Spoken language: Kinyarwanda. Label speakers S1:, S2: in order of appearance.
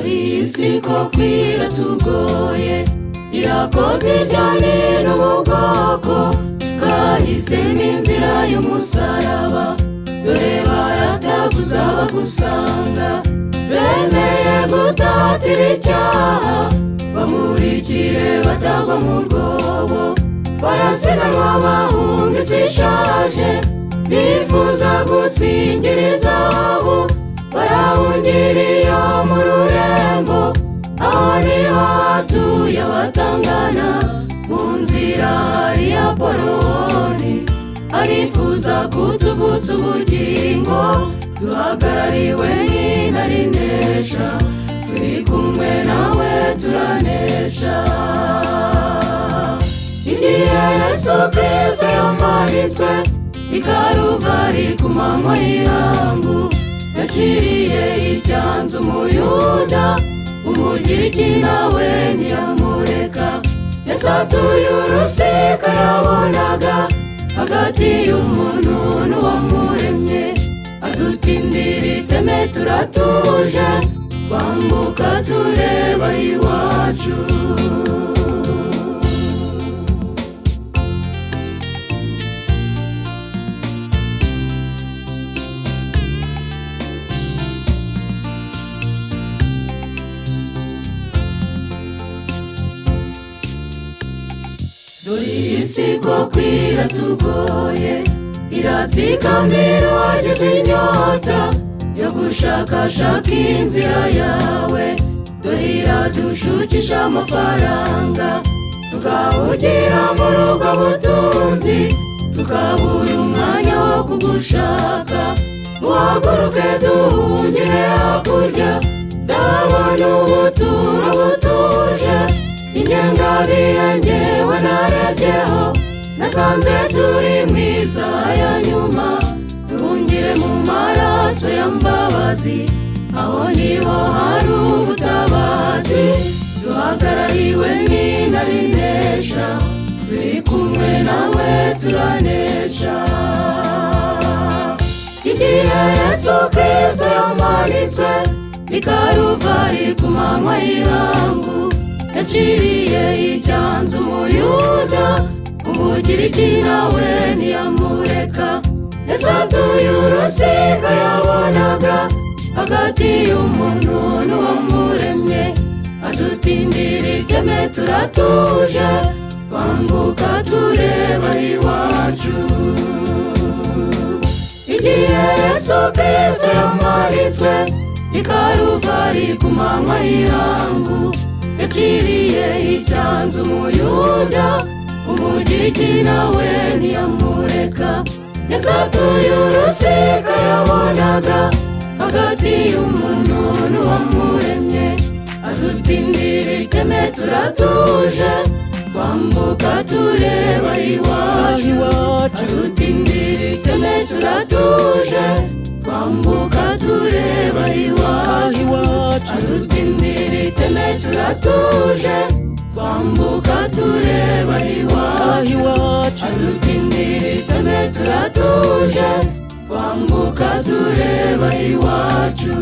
S1: isi ko kwira tugoye irakoze ijyane n'ubwoko bwahisemo inzira y'umusaraba, dore barataguza bagusanga bemeye gutatira icyaha, bamurikire batagwa mu rwobo, barasiganwa bahunga isi ishaje, bifuza gusingira izahabu, barahungira iyo mu rurembo, aho niho hatuye abatangana, mu nzira hari Apoloni, arifuza kutuvutsa ubugingo, duhagarariwe n'intarinesha, turi kumwe nawe turanesha. Igihe Yesu Kristo yamanitswe i Karuvari ku manywa y'ihangu, yaciriye icyanzu Umuyuda, Umugiriki nawe ntiyamureka, yasatuye urusika yabonaga hagati y'umuntu n'uwamuremye, adutindira iteme turatuje, twambuka tureba iwacu. Dore isi ko kwira tugoye iratsikamira uwagize inyota yo gushakashaka inzira yawe, dore iradushukisha amafaranga, tukahugira muri ubwo butunzi, tukabura umwanya wo kugushaka. Muhaguruke duhungire hakurya, ndabona ubuturo butuje, ingengabihe njyewe narebyeho, nasanze turi mu isaha ya nyuma, duhungire mu maraso y'Mbabazi, aho niho hari ubutabazi, duhagarariwe n'intarinesha, turi kumwe nawe turanesha. Igihe Yesu Kristo yamanitswe i Karuvari ku manywa y'ihangu, yaciriye icyanzu Umuyuda, Umugiriki nawe ntiyamureka, yasatuye urusika yabonaga hagati y'umuntu n'uwamuremye, adutindira iteme turatuje, twambuka tureba iwacu. Igihe Yesu Kristo yamanitswe i Karuvari ku manywa y'ihangu, yaciriye icyanzu Umuyuda, Umugiriki nawe ntiyamureka, yasatuye urusika yabonaga hagati y'umuntu n'uwamuremye, adutindira iteme turatuje, twambuka tureba iwacu. Adutindira iteme turatuje, twambuka tureba iwacu. Adutindira iteme turatuje, twambuka tureba iwacu. Adutindira iteme turatuje, twambuka tureba iwacu.